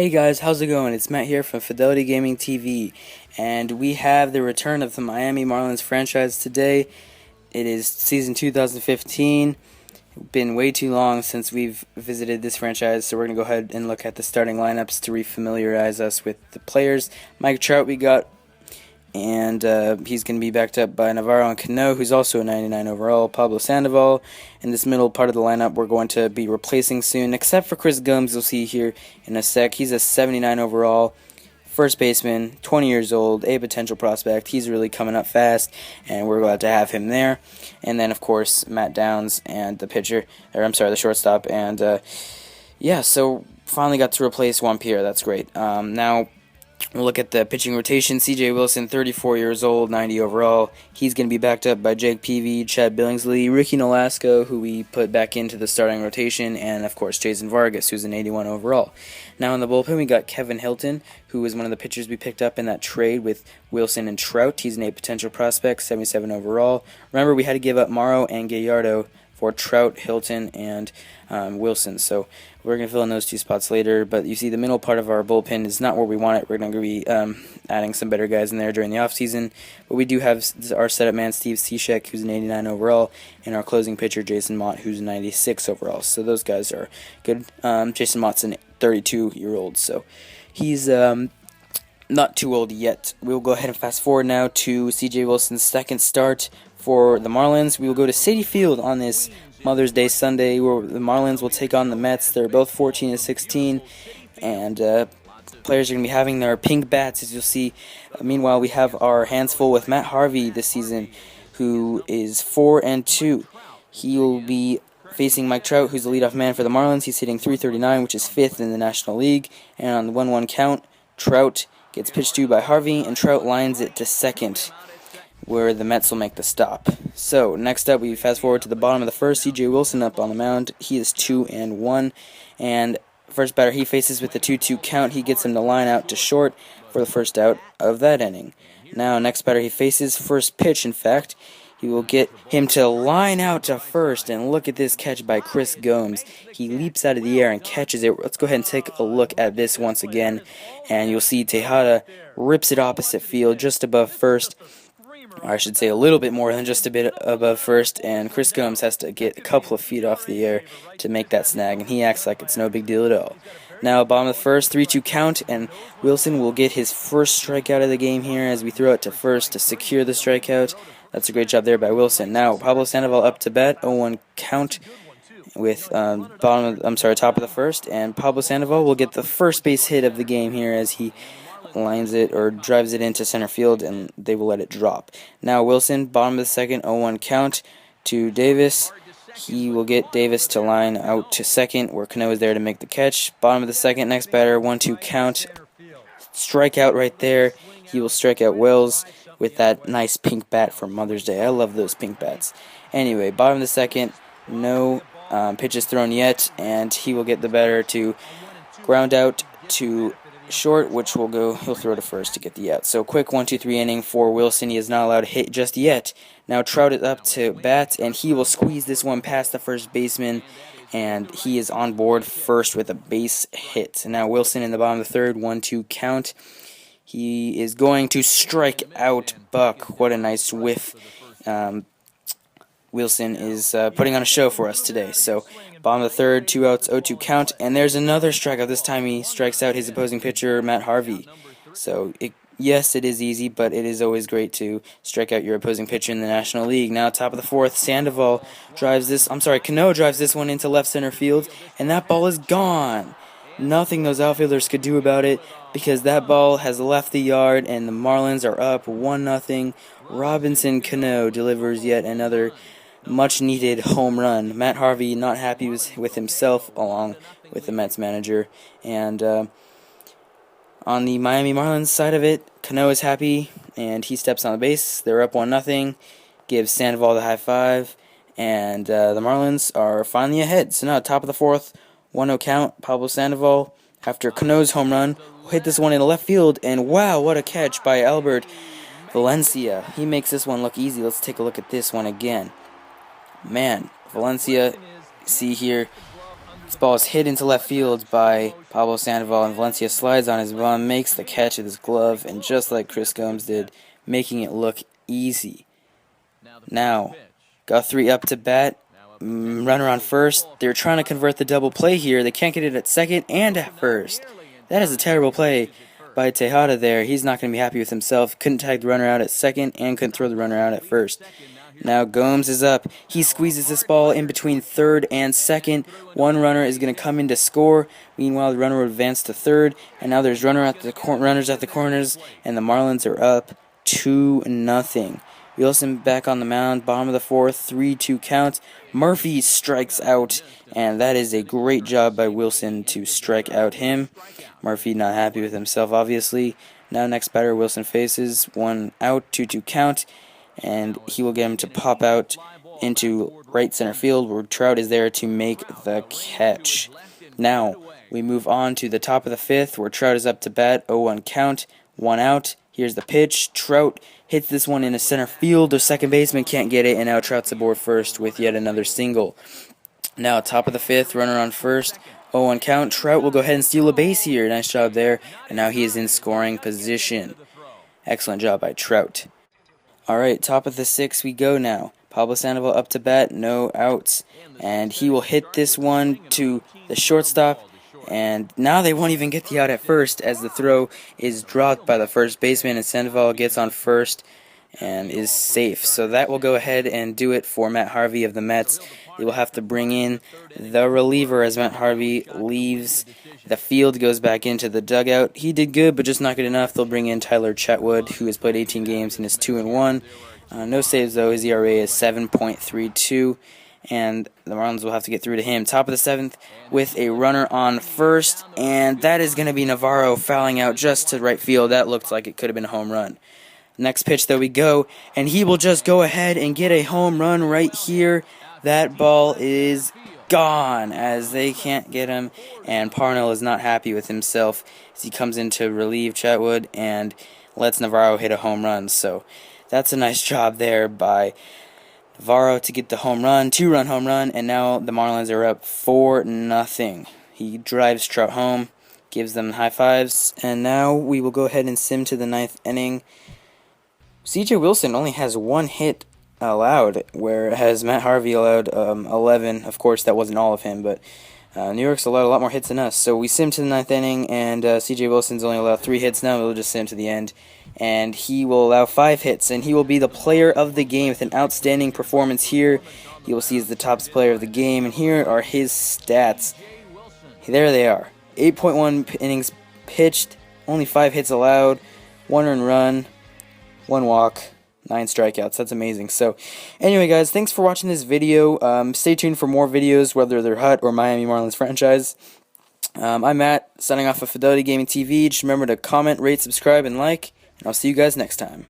Hey guys, how's it going? It's Matt here from Fidelity Gaming TV, and we have the return of the Miami Marlins franchise today. It is season 2015. Been way too long since we've visited this franchise, so we're going to go ahead and look at the starting lineups to refamiliarize us with the players. Mike Trout we got, and he's going to be backed up by Navarro and Cano, who's also a 99 overall. Pablo Sandoval. In this middle part of the lineup, we're going to be replacing soon, except for Chris Gomes, you'll see here in a sec. He's a 79 overall, first baseman, 20 years old, a potential prospect. He's really coming up fast, and we're glad to have him there. And then, of course, Matt Downs and the shortstop. And, yeah, so finally got to replace Juan Pierre. That's great. Now, we'll look at the pitching rotation. C.J. Wilson, 34 years old, 90 overall. He's going to be backed up by Jake Peavy, Chad Billingsley, Ricky Nolasco, who we put back into the starting rotation, and, of course, Jason Vargas, who's an 81 overall. Now in the bullpen, we got Kevin Hilton, who was one of the pitchers we picked up in that trade with Wilson and Trout. He's an A potential prospect, 77 overall. Remember, we had to give up Morrow and Gallardo for Trout, Hilton, and Wilson. So we're going to fill in those two spots later. But you see the middle part of our bullpen is not where we want it. We're going to be adding some better guys in there during the offseason. But we do have our setup man, Steve Cishek, who's an 89 overall, and our closing pitcher, Jason Mott, who's a 96 overall. So those guys are good. Jason Mott's a 32-year-old, so he's not too old yet. We'll go ahead and fast forward now to C.J. Wilson's second start for the Marlins. We will go to Citi Field on this Mother's Day Sunday, where the Marlins will take on the Mets. They're both 14-16, and players are going to be having their pink bats, as you'll see. Meanwhile, we have our hands full with Matt Harvey this season, who is 4-2. He will be facing Mike Trout, who's the leadoff man for the Marlins. He's hitting .339, which is 5th in the National League. And on the 1-1 count, Trout gets pitched to by Harvey, and Trout lines it to second, where the Mets will make the stop. So, next up, we fast forward to the bottom of the first. C.J. Wilson up on the mound. He is 2-1. And first batter he faces with the 2-2 count. He gets him to line out to short for the first out of that inning. Now, next batter he faces, first pitch, in fact, he will get him to line out to first, and look at this catch by Chris Gomes. He leaps out of the air and catches it. Let's go ahead and take a look at this once again, and you'll see Tejada rips it opposite field, just above first. Or I should say a little bit more than just a bit above first, and Chris Gomes has to get a couple of feet off the air to make that snag, and he acts like it's no big deal at all. Now, bottom of the first, 3-2 count, and Wilson will get his first strikeout of the game here as we throw it to first to secure the strikeout. That's a great job there by Wilson. Now, Pablo Sandoval up to bat, 0-1 count with top of the first, and Pablo Sandoval will get the first base hit of the game here as he lines it or drives it into center field, and they will let it drop. Now, Wilson, bottom of the second, 0-1 count to Davis. He will get Davis to line out to second, where Cano is there to make the catch. Bottom of the second, next batter, 1-2 count. Strikeout right there. He will strike out Wells with that nice pink bat for Mother's Day. I love those pink bats. Anyway, bottom of the second, no pitches thrown yet, and he will get the batter to ground out to short, which will go, he'll throw to first to get the out. So quick 1-2-3 inning for Wilson. He is not allowed to hit just yet. Now Trout is up to bat, and he will squeeze this one past the first baseman, and he is on board first with a base hit. Now Wilson in the bottom of the third, 1-2 count. He is going to strike out Buck. What a nice whiff. Wilson is putting on a show for us today. So, bottom of the third, 2 outs, 0-2 count. And there's another strikeout. This time he strikes out his opposing pitcher, Matt Harvey. So, yes, it is easy, but it is always great to strike out your opposing pitcher in the National League. Now, top of the fourth, Cano drives this one into left center field, and that ball is gone. Nothing those outfielders could do about it, because that ball has left the yard, and the Marlins are up 1-0. Robinson Cano delivers yet another much-needed home run. Matt Harvey not happy with himself, along with the Mets manager. And on the Miami Marlins side of it, Cano is happy, and he steps on the base. They're up 1-0, gives Sandoval the high five, and the Marlins are finally ahead. So now, top of the fourth, 1-0 count, Pablo Sandoval, after Cano's home run, will hit this one in left field, and wow, what a catch by Albert Valencia. He makes this one look easy. Let's take a look at this one again. Man, Valencia, see here, This ball is hit into left field by Pablo Sandoval, and Valencia slides on his bum, makes the catch with his glove, and just like Chris Gomes did, making it look easy. Now, Guthrie up to bat, runner on first. They're trying to convert the double play here. They can't get it at second and at first. That is a terrible play by Tejada there. He's not going to be happy with himself. Couldn't tag the runner out at second and couldn't throw the runner out at first. Now Gomes is up. He squeezes this ball in between third and second. One runner is going to come in to score. Meanwhile, the runner will advance to third. And now there's runners at the corners, and the Marlins are up 2-0. Wilson back on the mound, bottom of the fourth, 3-2 count. Murphy strikes out, and that is a great job by Wilson to strike out him. Murphy not happy with himself, obviously. Now next batter, Wilson faces, 1 out, 2-2 count. And he will get him to pop out into right center field where Trout is there to make the catch. Now, we move on to the top of the fifth where Trout is up to bat, 0-1 count, 1 out. Here's the pitch. Trout hits this one into center field. The second baseman can't get it, and now Trout's aboard first with yet another single. Now, top of the fifth, runner on first, 0-1 count. Trout will go ahead and steal a base here. Nice job there, and now he is in scoring position. Excellent job by Trout. Alright, top of the sixth we go now. Pablo Sandoval up to bat, no outs. And he will hit this one to the shortstop. And now they won't even get the out at first as the throw is dropped by the first baseman. And Sandoval gets on first and is safe. So that will go ahead and do it for Matt Harvey of the Mets. They will have to bring in the reliever as Matt Harvey leaves the field, goes back into the dugout. He did good, but just not good enough. They'll bring in Tyler Chatwood, who has played 18 games and is 2-1. No saves, though. His ERA is 7.32, and the Marlins will have to get through to him. Top of the seventh with a runner on first, and that is going to be Navarro fouling out just to right field. That looked like it could have been a home run. Next pitch, though, we go, and he will just go ahead and get a home run right here. That ball is gone as they can't get him, and Parnell is not happy with himself as he comes in to relieve Chatwood and lets Navarro hit a home run. So that's a nice job there by Navarro to get the home run, 2-run home run, and now the Marlins are up 4-0. He drives Trout home, gives them high fives, and now we will go ahead and sim to the ninth inning. C.J. Wilson only has 1 hit allowed, whereas Matt Harvey allowed 11. Of course, that wasn't all of him, but New York's allowed a lot more hits than us. So we sim to the ninth inning, and C.J. Wilson's only allowed 3 hits now. We'll just sim to the end, and he will allow 5 hits, and he will be the player of the game with an outstanding performance here. You will see he's the top player of the game, and here are his stats. There they are. 8.1 innings pitched, only 5 hits allowed, 1 earned run, 1 walk, 9 strikeouts. That's amazing. So, anyway, guys, thanks for watching this video. Stay tuned for more videos, whether they're Hut or Miami Marlins franchise. I'm Matt, signing off of Fidelity Gaming TV. Just remember to comment, rate, subscribe, and like, and I'll see you guys next time.